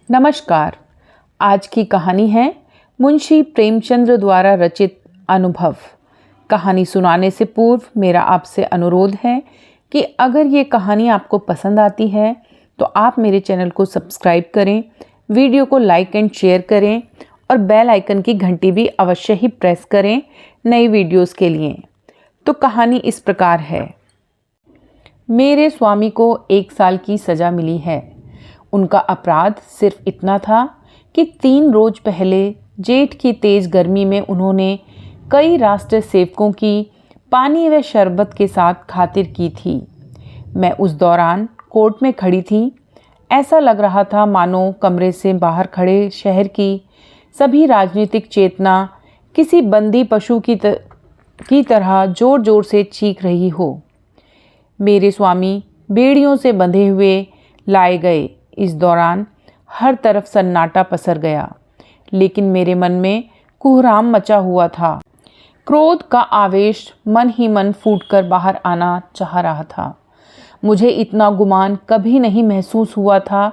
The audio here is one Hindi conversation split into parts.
नमस्कार। आज की कहानी है मुंशी प्रेमचंद्र द्वारा रचित अनुभव। कहानी सुनाने से पूर्व मेरा आपसे अनुरोध है कि अगर ये कहानी आपको पसंद आती है तो आप मेरे चैनल को सब्सक्राइब करें, वीडियो को लाइक एंड शेयर करें और बेल आइकन की घंटी भी अवश्य ही प्रेस करें नई वीडियोस के लिए। तो कहानी इस प्रकार है। मेरे स्वामी को 1 साल की सज़ा मिली है। उनका अपराध सिर्फ इतना था कि 3 रोज पहले जेठ की तेज गर्मी में उन्होंने कई राष्ट्रीय सेवकों की पानी व शरबत के साथ खातिर की थी। मैं उस दौरान कोर्ट में खड़ी थी। ऐसा लग रहा था मानो कमरे से बाहर खड़े शहर की सभी राजनीतिक चेतना किसी बंदी पशु की तरह जोर जोर से चीख रही हो। मेरे स्वामी बेड़ियों से बंधे हुए लाए गए। इस दौरान हर तरफ सन्नाटा पसर गया, लेकिन मेरे मन में कोहराम मचा हुआ था। क्रोध का आवेश मन ही मन फूटकर बाहर आना चाह रहा था। मुझे इतना गुमान कभी नहीं महसूस हुआ था।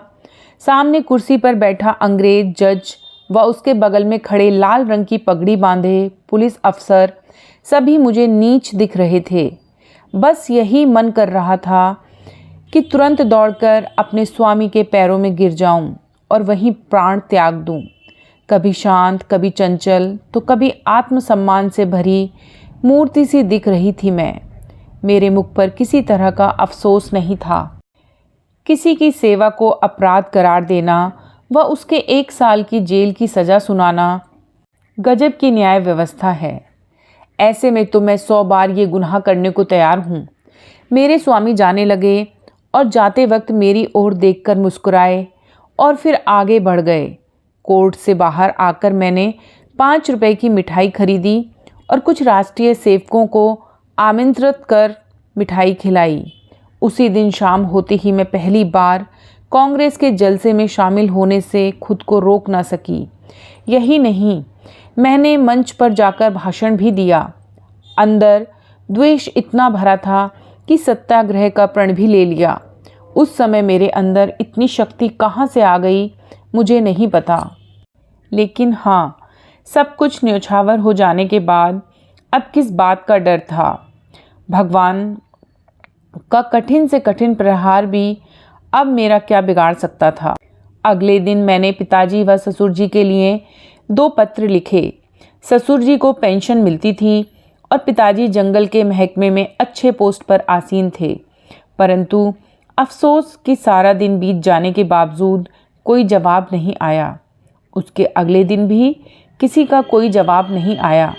सामने कुर्सी पर बैठा अंग्रेज जज व उसके बगल में खड़े लाल रंग की पगड़ी बांधे पुलिस अफसर सभी मुझे नीच दिख रहे थे। बस यही मन कर रहा था कि तुरंत दौड़कर अपने स्वामी के पैरों में गिर जाऊं और वहीं प्राण त्याग दूं। कभी शांत, कभी चंचल, तो कभी आत्मसम्मान से भरी मूर्ति सी दिख रही थी मैं। मेरे मुख पर किसी तरह का अफसोस नहीं था। किसी की सेवा को अपराध करार देना व उसके 1 साल की जेल की सज़ा सुनाना गजब की न्याय व्यवस्था है। ऐसे में तो मैं 100 बार ये गुनाह करने को तैयार हूँ। मेरे स्वामी जाने लगे और जाते वक्त मेरी ओर देखकर मुस्कुराए और फिर आगे बढ़ गए। कोर्ट से बाहर आकर मैंने 5 रुपए की मिठाई खरीदी और कुछ राष्ट्रीय सेवकों को आमंत्रित कर मिठाई खिलाई। उसी दिन शाम होते ही मैं पहली बार कांग्रेस के जलसे में शामिल होने से खुद को रोक ना सकी। यही नहीं, मैंने मंच पर जाकर भाषण भी दिया। अंदर द्वेष इतना भरा था कि सत्याग्रह का प्रण भी ले लिया। उस समय मेरे अंदर इतनी शक्ति कहाँ से आ गई मुझे नहीं पता, लेकिन हाँ, सब कुछ न्योछावर हो जाने के बाद अब किस बात का डर था। भगवान का कठिन से कठिन प्रहार भी अब मेरा क्या बिगाड़ सकता था। अगले दिन मैंने पिताजी व ससुर जी के लिए 2 पत्र लिखे। ससुर जी को पेंशन मिलती थी और पिताजी जंगल के महकमे में अच्छे पोस्ट पर आसीन थे, परंतु अफसोस कि सारा दिन बीत जाने के बावजूद कोई जवाब नहीं आया। उसके अगले दिन भी किसी का कोई जवाब नहीं आया।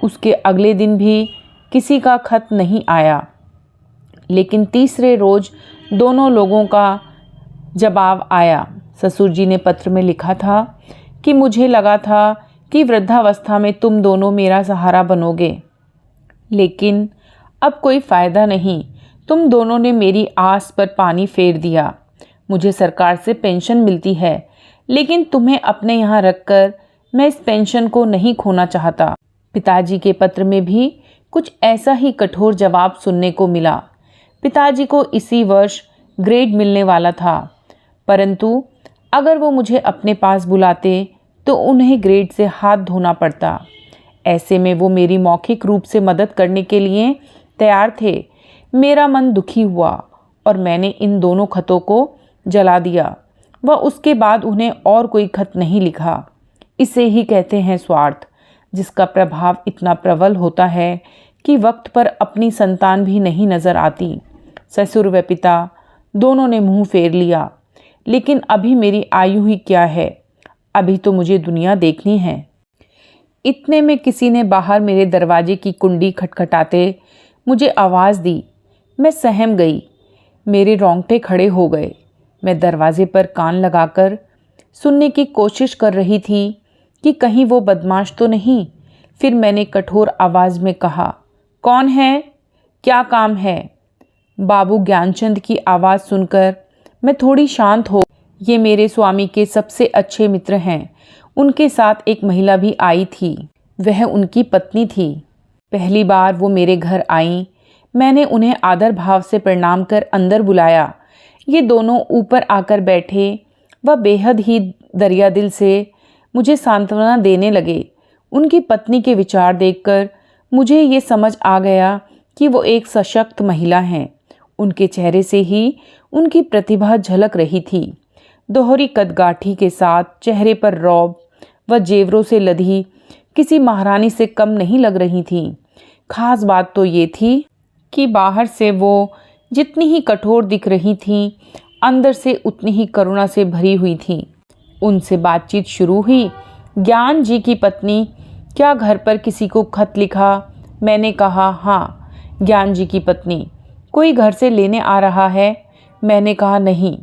उसके अगले दिन भी किसी का खत नहीं आया। लेकिन तीसरे रोज दोनों लोगों का जवाब आया। ससुर जी ने पत्र में लिखा था कि मुझे लगा था कि वृद्धावस्था में तुम दोनों मेरा सहारा बनोगे, लेकिन अब कोई फ़ायदा नहीं। तुम दोनों ने मेरी आस पर पानी फेर दिया। मुझे सरकार से पेंशन मिलती है, लेकिन तुम्हें अपने यहाँ रखकर मैं इस पेंशन को नहीं खोना चाहता। पिताजी के पत्र में भी कुछ ऐसा ही कठोर जवाब सुनने को मिला। पिताजी को इसी वर्ष ग्रेड मिलने वाला था, परंतु अगर वो मुझे अपने पास बुलाते तो उन्हें ग्रेड से हाथ धोना पड़ता। ऐसे में वो मेरी मौखिक रूप से मदद करने के लिए तैयार थे। मेरा मन दुखी हुआ और मैंने इन दोनों खतों को जला दिया व उसके बाद उन्हें और कोई खत नहीं लिखा। इसे ही कहते हैं स्वार्थ, जिसका प्रभाव इतना प्रबल होता है कि वक्त पर अपनी संतान भी नहीं नजर आती। ससुर व पिता दोनों ने मुंह फेर लिया, लेकिन अभी मेरी आयु ही क्या है, अभी तो मुझे दुनिया देखनी है। इतने में किसी ने बाहर मेरे दरवाजे की कुंडी खटखटाते मुझे आवाज़ दी। मैं सहम गई। मेरे रोंगटे खड़े हो गए। मैं दरवाजे पर कान लगाकर सुनने की कोशिश कर रही थी कि कहीं वो बदमाश तो नहीं। फिर मैंने कठोर आवाज़ में कहा, कौन है? क्या काम है? बाबू ज्ञानचंद की आवाज़ सुनकर मैं थोड़ी शांत हो। ये मेरे स्वामी के सबसे अच्छे मित्र हैं। उनके साथ एक महिला भी आई थी, वह उनकी पत्नी थी। पहली बार वो मेरे घर आईं। मैंने उन्हें आदर भाव से प्रणाम कर अंदर बुलाया। ये दोनों ऊपर आकर बैठे। वह बेहद ही दरिया दिल से मुझे सांत्वना देने लगे। उनकी पत्नी के विचार देखकर मुझे ये समझ आ गया कि वो एक सशक्त महिला हैं। उनके चेहरे से ही उनकी प्रतिभा झलक रही थी। दोहरी कदगाठी के साथ चेहरे पर रौब व जेवरों से लदी किसी महारानी से कम नहीं लग रही थी। खास बात तो ये थी कि बाहर से वो जितनी ही कठोर दिख रही थीं, अंदर से उतनी ही करुणा से भरी हुई थीं। उनसे बातचीत शुरू हुई। ज्ञान जी की पत्नी, क्या घर पर किसी को खत लिखा? मैंने कहा हाँ। ज्ञान जी की पत्नी, कोई घर से लेने आ रहा है? मैंने कहा नहीं।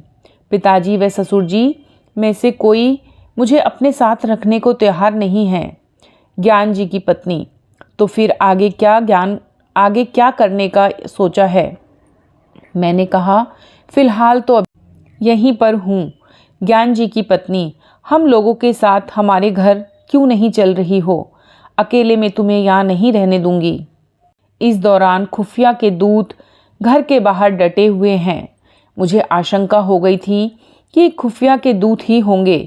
पिताजी व ससुर जी में से कोई मुझे अपने साथ रखने को तैयार नहीं है। ज्ञान जी की पत्नी, तो फिर आगे क्या करने का सोचा है? मैंने कहा फिलहाल तो अब यहीं पर हूँ। ज्ञान जी की पत्नी, हम लोगों के साथ हमारे घर क्यों नहीं चल रही हो? अकेले में तुम्हें यहाँ नहीं रहने दूंगी। इस दौरान खुफिया के दूत घर के बाहर डटे हुए हैं। मुझे आशंका हो गई थी कि खुफिया के दूत ही होंगे।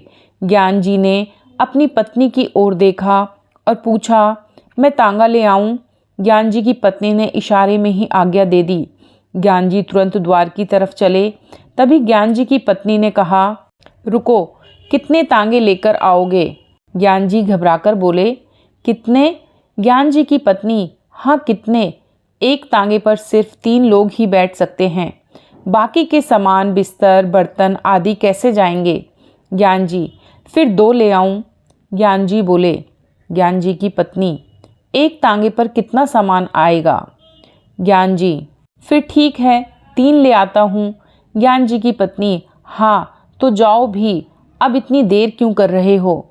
ज्ञान जी ने अपनी पत्नी की ओर देखा और पूछा, मैं तांगा ले आऊं? ज्ञान जी की पत्नी ने इशारे में ही आज्ञा दे दी। ज्ञान जी तुरंत द्वार की तरफ चले। तभी ज्ञान जी की पत्नी ने कहा, रुको, कितने तांगे लेकर आओगे? ज्ञान जी घबराकर बोले, कितने? ज्ञान जी की पत्नी, हाँ कितने? एक तांगे पर सिर्फ 3 लोग ही बैठ सकते हैं। बाकी के सामान, बिस्तर, बर्तन आदि कैसे जाएंगे? ज्ञान जी, फिर 2 ले आऊं? ज्ञान जी बोले। ज्ञान जी की पत्नी, एक तांगे पर कितना सामान आएगा? ज्ञान जी, फिर ठीक है 3 ले आता हूँ। ज्ञान जी की पत्नी, हाँ तो जाओ भी, अब इतनी देर क्यों कर रहे हो?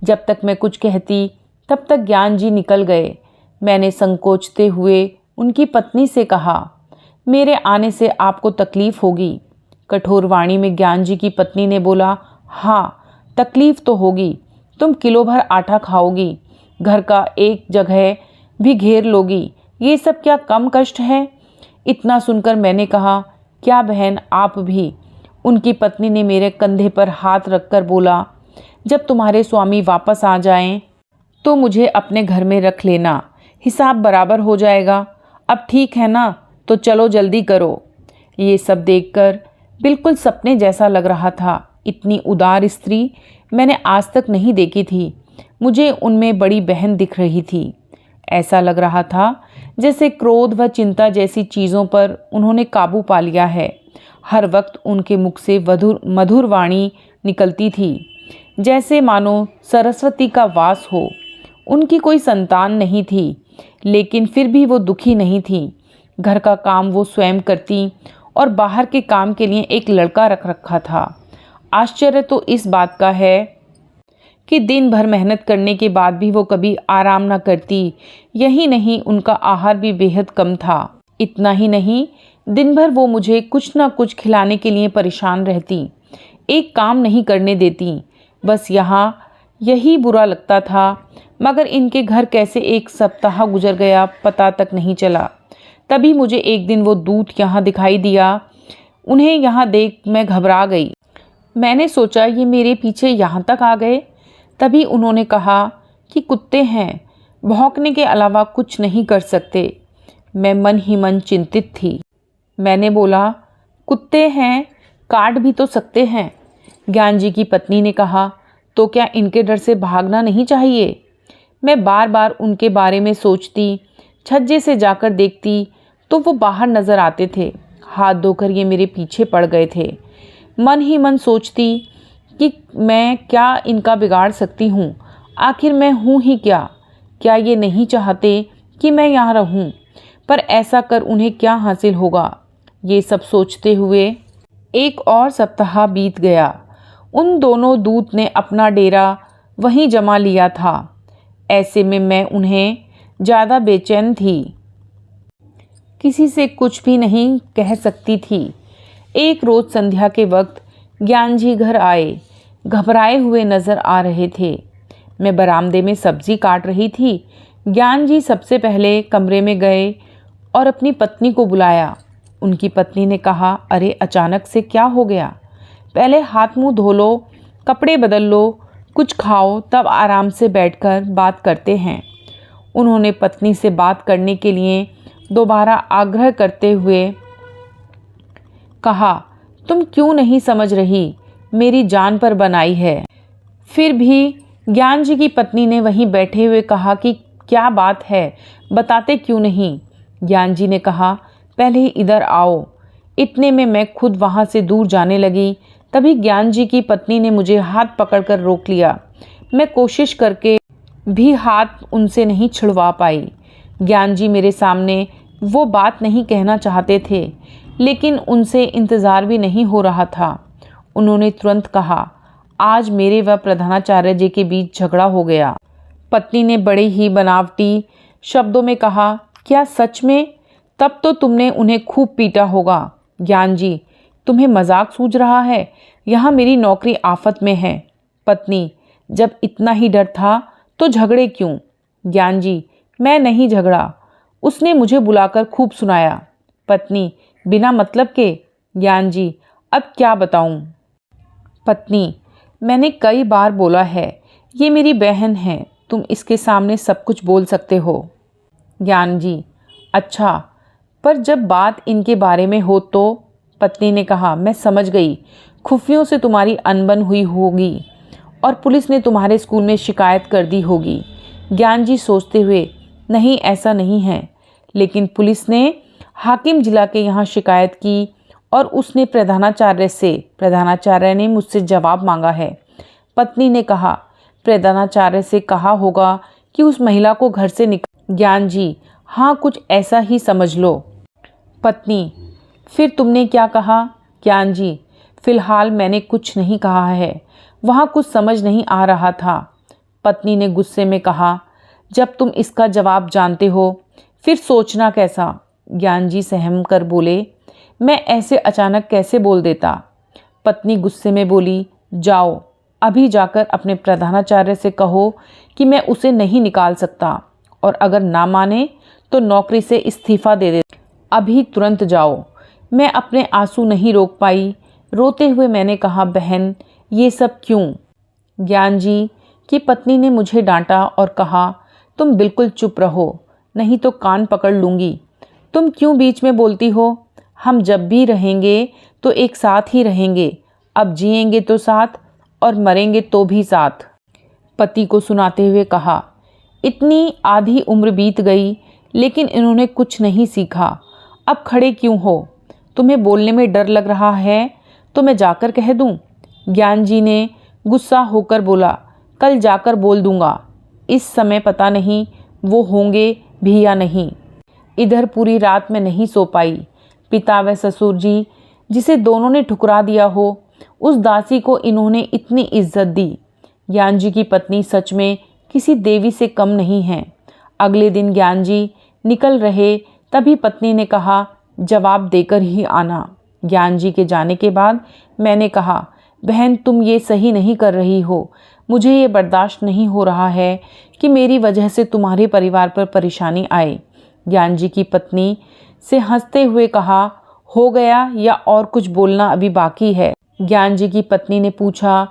जब तक मैं कुछ कहती तब तक ज्ञान जी निकल गए। मैंने संकोचते हुए उनकी पत्नी से कहा, मेरे आने से आपको तकलीफ होगी। कठोर वाणी में ज्ञान जी की पत्नी ने बोला, हाँ तकलीफ तो होगी। तुम किलो भर आटा खाओगी, घर का एक जगह भी घेर लोगी, ये सब क्या कम कष्ट है? इतना सुनकर मैंने कहा, क्या बहन आप भी? उनकी पत्नी ने मेरे कंधे पर हाथ रखकर बोला, जब तुम्हारे स्वामी वापस आ जाएं तो मुझे अपने घर में रख लेना, हिसाब बराबर हो जाएगा। अब ठीक है ना? तो चलो जल्दी करो। ये सब देखकर बिल्कुल सपने जैसा लग रहा था। इतनी उदार स्त्री मैंने आज तक नहीं देखी थी। मुझे उनमें बड़ी बहन दिख रही थी। ऐसा लग रहा था जैसे क्रोध व चिंता जैसी चीज़ों पर उन्होंने काबू पा लिया है। हर वक्त उनके मुख से मधुर वाणी निकलती थी, जैसे मानो सरस्वती का वास हो। उनकी कोई संतान नहीं थी, लेकिन फिर भी वो दुखी नहीं थी। घर का काम वो स्वयं करती और बाहर के काम के लिए एक लड़का रख रखा था। आश्चर्य तो इस बात का है कि दिन भर मेहनत करने के बाद भी वो कभी आराम ना करती। यही नहीं, उनका आहार भी बेहद कम था। इतना ही नहीं, दिन भर वो मुझे कुछ ना कुछ खिलाने के लिए परेशान रहती, एक काम नहीं करने देती। बस यहाँ यही बुरा लगता था। मगर इनके घर कैसे एक सप्ताह गुजर गया पता तक नहीं चला। तभी मुझे एक दिन वो दूत यहाँ दिखाई दिया। उन्हें यहाँ देख मैं घबरा गई। मैंने सोचा ये मेरे पीछे यहाँ तक आ गए। तभी उन्होंने कहा कि कुत्ते हैं, भौंकने के अलावा कुछ नहीं कर सकते। मैं मन ही मन चिंतित थी। मैंने बोला, कुत्ते हैं, काट भी तो सकते हैं। ज्ञान जी की पत्नी ने कहा, तो क्या इनके डर से भागना नहीं चाहिए? मैं बार बार उनके बारे में सोचती। छज्जे से जाकर देखती तो वो बाहर नजर आते थे। हाथ धोकर ये मेरे पीछे पड़ गए थे। मन ही मन सोचती कि मैं क्या इनका बिगाड़ सकती हूँ? आखिर मैं हूँ ही क्या? क्या ये नहीं चाहते कि मैं यहाँ रहूँ? पर ऐसा कर उन्हें क्या हासिल होगा? ये सब सोचते हुए एक और सप्ताह बीत गया। उन दोनों दूत ने अपना डेरा वहीं जमा लिया था। ऐसे में मैं उन्हें ज़्यादा बेचैन थी, किसी से कुछ भी नहीं कह सकती थी। एक रोज़ संध्या के वक्त ज्ञान जी घर आए। घबराए हुए नज़र आ रहे थे। मैं बरामदे में सब्जी काट रही थी। ज्ञान जी सबसे पहले कमरे में गए और अपनी पत्नी को बुलाया। उनकी पत्नी ने कहा, अरे अचानक से क्या हो गया? पहले हाथ मुंह धो लो, कपड़े बदल लो, कुछ खाओ, तब आराम से बैठकर बात करते हैं। उन्होंने पत्नी से बात करने के लिए दोबारा आग्रह करते हुए कहा, तुम क्यों नहीं समझ रही, मेरी जान पर बनाई है। फिर भी ज्ञान जी की पत्नी ने वहीं बैठे हुए कहा कि क्या बात है, बताते क्यों नहीं। ज्ञान जी ने कहा, पहले ही इधर आओ। इतने में मैं खुद वहाँ से दूर जाने लगी। तभी ज्ञान जी की पत्नी ने मुझे हाथ पकड़कर रोक लिया। मैं कोशिश करके भी हाथ उनसे नहीं छुड़वा पाई। ज्ञान जी मेरे सामने वो बात नहीं कहना चाहते थे, लेकिन उनसे इंतज़ार भी नहीं हो रहा था। उन्होंने तुरंत कहा, आज मेरे व प्रधानाचार्य जी के बीच झगड़ा हो गया। पत्नी ने बड़े ही बनावटी शब्दों में कहा, क्या सच में? तब तो तुमने उन्हें खूब पीटा होगा। ज्ञान जी, तुम्हें मजाक सूझ रहा है? यहाँ मेरी नौकरी आफत में है। पत्नी, जब इतना ही डर था तो झगड़े क्यों? ज्ञान जी, मैं नहीं झगड़ा, उसने मुझे बुलाकर खूब सुनाया। पत्नी, बिना मतलब के? ज्ञान जी, अब क्या बताऊं? पत्नी, मैंने कई बार बोला है, ये मेरी बहन है, तुम इसके सामने सब कुछ बोल सकते हो। ज्ञान जी, अच्छा, पर जब बात इनके बारे में हो तो? पत्नी ने कहा, मैं समझ गई, खुफियों से तुम्हारी अनबन हुई होगी और पुलिस ने तुम्हारे स्कूल में शिकायत कर दी होगी। ज्ञान जी सोचते हुए, नहीं ऐसा नहीं है, लेकिन पुलिस ने हाकिम जिला के यहाँ शिकायत की और उसने प्रधानाचार्य ने मुझसे जवाब मांगा है। पत्नी ने कहा, प्रधानाचार्य से कहा होगा कि उस महिला को घर से निकाल। ज्ञान जी, हाँ, कुछ ऐसा ही समझ लो। पत्नी, फिर तुमने क्या कहा? ज्ञान जी, फिलहाल मैंने कुछ नहीं कहा है, वहाँ कुछ समझ नहीं आ रहा था। पत्नी ने गुस्से में कहा, जब तुम इसका जवाब जानते हो फिर सोचना कैसा? ज्ञान जी सहम कर बोले, मैं ऐसे अचानक कैसे बोल देता? पत्नी गुस्से में बोली, जाओ, अभी जाकर अपने प्रधानाचार्य से कहो कि मैं उसे नहीं निकाल सकता, और अगर ना माने तो नौकरी से इस्तीफा दे दे। अभी तुरंत जाओ। मैं अपने आंसू नहीं रोक पाई। रोते हुए मैंने कहा, बहन, ये सब क्यों? ज्ञान जी की पत्नी ने मुझे डांटा और कहा, तुम बिल्कुल चुप रहो, नहीं तो कान पकड़ लूँगी। तुम क्यों बीच में बोलती हो? हम जब भी रहेंगे तो एक साथ ही रहेंगे। अब जिएंगे तो साथ और मरेंगे तो भी साथ। पति को सुनाते हुए कहा, इतनी आधी उम्र बीत गई लेकिन इन्होंने कुछ नहीं सीखा। अब खड़े क्यों हो? तुम्हें बोलने में डर लग रहा है तो मैं जाकर कह दूं? ज्ञान जी ने गुस्सा होकर बोला, कल जाकर बोल दूंगा। इस समय पता नहीं वो होंगे भी या नहीं। इधर पूरी रात में नहीं सो पाई। पिता व ससुर जी, जिसे दोनों ने ठुकरा दिया हो, उस दासी को इन्होंने इतनी इज्जत दी। ज्ञान जी की पत्नी सच में किसी देवी से कम नहीं है। अगले दिन ज्ञान जी निकल रहे तभी पत्नी ने कहा, जवाब देकर ही आना। ज्ञान जी के जाने के बाद मैंने कहा, बहन, तुम ये सही नहीं कर रही हो। मुझे ये बर्दाश्त नहीं हो रहा है कि मेरी वजह से तुम्हारे परिवार पर परेशानी आए। ज्ञान जी की पत्नी से हंसते हुए कहा, हो गया या और कुछ बोलना अभी बाकी है? ज्ञान जी की पत्नी ने पूछा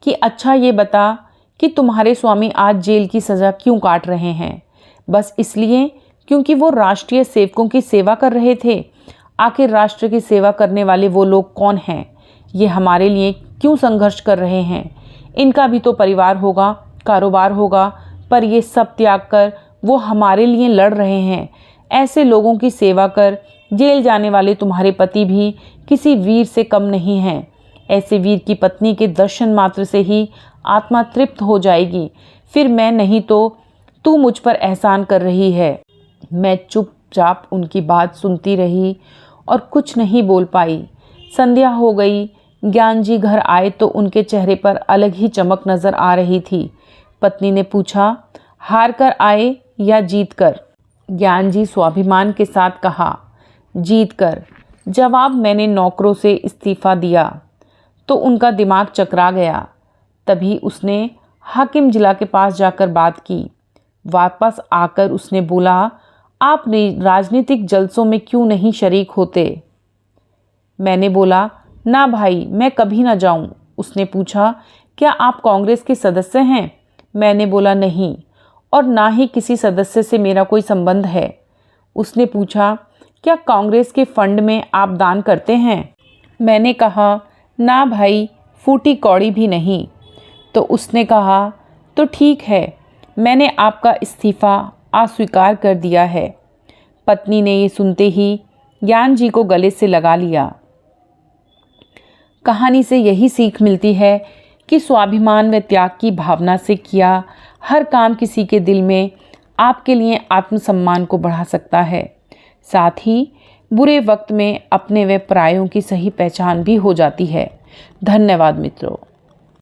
कि अच्छा ये बता कि तुम्हारे स्वामी आज जेल की सज़ा क्यों काट रहे हैं? बस इसलिए क्योंकि वो राष्ट्रीय सेवकों की सेवा कर रहे थे। आखिर राष्ट्र की सेवा करने वाले वो लोग कौन हैं? ये हमारे लिए क्यों संघर्ष कर रहे हैं? इनका भी तो परिवार होगा, कारोबार होगा, पर ये सब त्याग कर वो हमारे लिए लड़ रहे हैं। ऐसे लोगों की सेवा कर जेल जाने वाले तुम्हारे पति भी किसी वीर से कम नहीं हैं। ऐसे वीर की पत्नी के दर्शन मात्र से ही आत्मा तृप्त हो जाएगी। फिर मैं नहीं तो तू मुझ पर एहसान कर रही है। मैं चुपचाप उनकी बात सुनती रही और कुछ नहीं बोल पाई। संध्या हो गई। ज्ञान जी घर आए तो उनके चेहरे पर अलग ही चमक नजर आ रही थी। पत्नी ने पूछा, हार कर आए या जीत कर? ज्ञान जी स्वाभिमान के साथ कहा, जीत कर। जवाब मैंने नौकरों से इस्तीफा दिया तो उनका दिमाग चकरा गया। तभी उसने हाकिम जिला के पास जाकर बात की। वापस आकर उसने बोला, आप राजनीतिक जलसों में क्यों नहीं शरीक होते? मैंने बोला, ना भाई, मैं कभी ना जाऊं। उसने पूछा, क्या आप कांग्रेस के सदस्य हैं? मैंने बोला नहीं, और ना ही किसी सदस्य से मेरा कोई संबंध है। उसने पूछा, क्या कांग्रेस के फंड में आप दान करते हैं? मैंने कहा, ना भाई, फूटी कौड़ी भी नहीं। तो उसने कहा, तो ठीक है, मैंने आपका इस्तीफ़ा अस्वीकार कर दिया है। पत्नी ने ये सुनते ही ज्ञान जी को गले से लगा लिया। कहानी से यही सीख मिलती है कि स्वाभिमान व त्याग की भावना से किया हर काम किसी के दिल में आपके लिए आत्मसम्मान को बढ़ा सकता है। साथ ही बुरे वक्त में अपने व परायों की सही पहचान भी हो जाती है। धन्यवाद मित्रों।